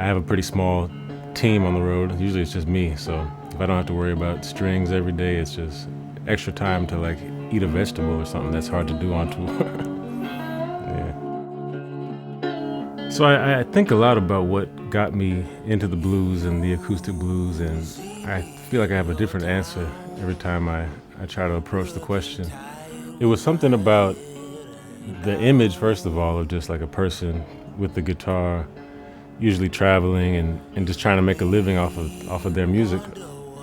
I have a pretty small team on the road. Usually it's just me, so if I don't have to worry about strings every day, it's just extra time to like eat a vegetable or something that's hard to do on tour. Yeah. So I think a lot about what got me into the blues and the acoustic blues, and I feel like I have a different answer every time I try to approach the question. It was something about the image, first of all, of just like a person with the guitar, usually traveling and just trying to make a living off of their music.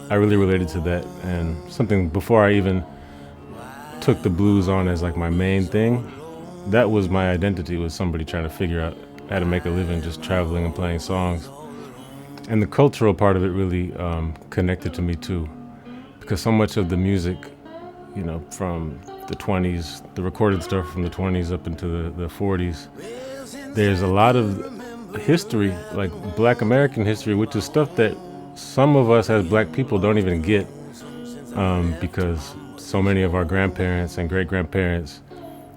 I really related to that, and something before I even took the blues on as like my main thing, that was my identity, was somebody trying to figure out how to make a living just traveling and playing songs. And the cultural part of it really connected to me too, because so much of the music, you know, from the 20s, the recorded stuff from the 20s up into the 40s, there's a lot of history, like Black American history, which is stuff that some of us as Black people don't even get, because so many of our grandparents and great-grandparents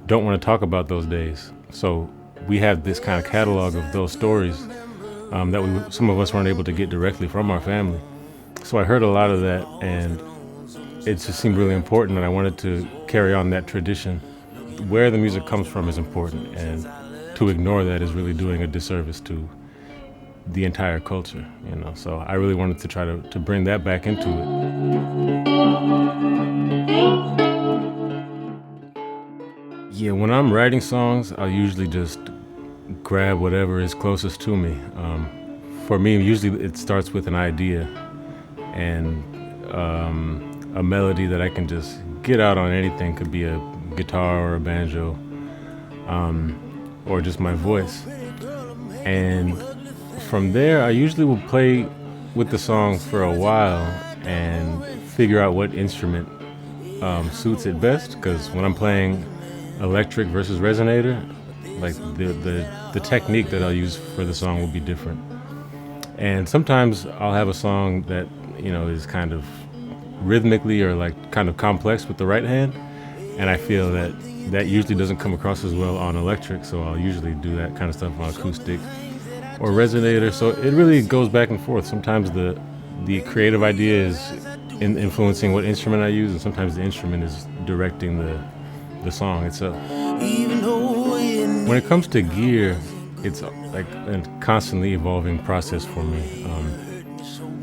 don't want to talk about those days. So we have this kind of catalog of those stories that some of us weren't able to get directly from our family. So I heard a lot of that, and it just seemed really important, and I wanted to carry on that tradition. Where the music comes from is important, and to ignore that is really doing a disservice to the entire culture, you know. So I really wanted to try to bring that back into it. Yeah, when I'm writing songs, I'll usually just grab whatever is closest to me. For me, usually it starts with an idea and a melody that I can just get out on anything. Could be a guitar or a banjo, or just my voice. And from there, I usually will play with the song for a while and figure out what instrument suits it best. Because when I'm playing electric versus resonator, like the technique that I'll use for the song will be different. And sometimes I'll have a song that, you know, is kind of rhythmically or like kind of complex with the right hand, and I feel that usually doesn't come across as well on electric, so I'll usually do that kind of stuff on acoustic or resonator. So it really goes back and forth. Sometimes the creative idea is influencing what instrument I use, and sometimes the instrument is directing the song itself. When it comes to gear, it's like a constantly evolving process for me.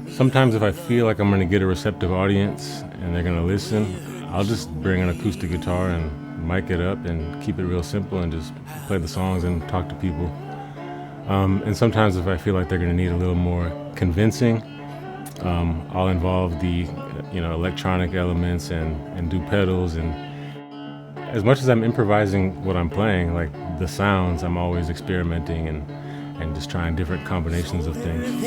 Sometimes if I feel like I'm going to get a receptive audience and they're going to listen, I'll just bring an acoustic guitar and mic it up and keep it real simple and just play the songs and talk to people. And sometimes if I feel like they're going to need a little more convincing, I'll involve the electronic elements and do pedals. And as much as I'm improvising what I'm playing, like the sounds, I'm always experimenting and just trying different combinations of things.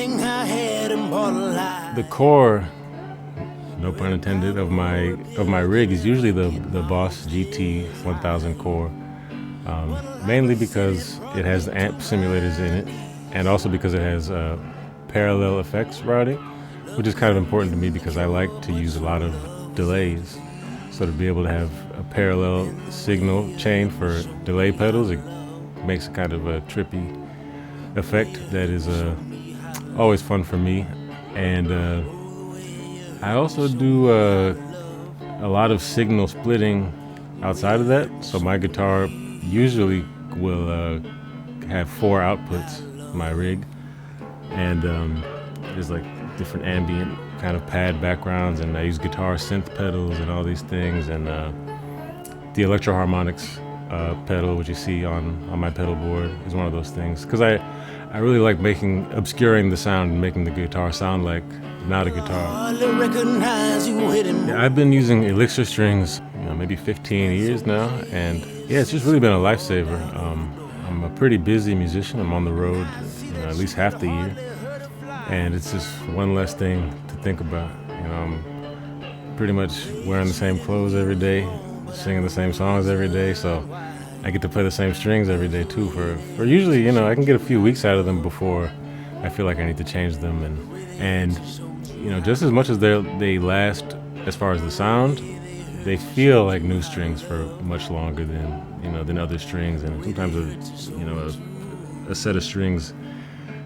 The core, no pun intended, of my rig is usually the Boss GT 1000 core, mainly because it has the amp simulators in it, and also because it has parallel effects routing, which is kind of important to me because I like to use a lot of delays. So to be able to have a parallel signal chain for delay pedals, it makes kind of a trippy effect that is always fun for me. And I also do a lot of signal splitting outside of that. So my guitar usually will have 4 outputs, my rig, and there's like different ambient kind of pad backgrounds, and I use guitar synth pedals and all these things, and the Electro Harmonics pedal, which you see on my pedal board, is one of those things, because I really like obscuring the sound and making the guitar sound like not a guitar. Yeah, I've been using Elixir Strings maybe 15 years now, and yeah, it's just really been a lifesaver. I'm a pretty busy musician. I'm on the road at least half the year, and it's just one less thing to think about. I'm pretty much wearing the same clothes every day, singing the same songs every day, so I get to play the same strings every day too. For usually, I can get a few weeks out of them before I feel like I need to change them, and just as much as they last as far as the sound, they feel like new strings for much longer than other strings. And sometimes a set of strings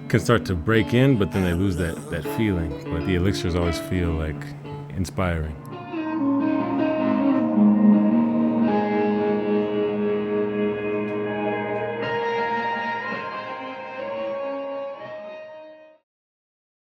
can start to break in, but then they lose that feeling. But the elixirs always feel like inspiring.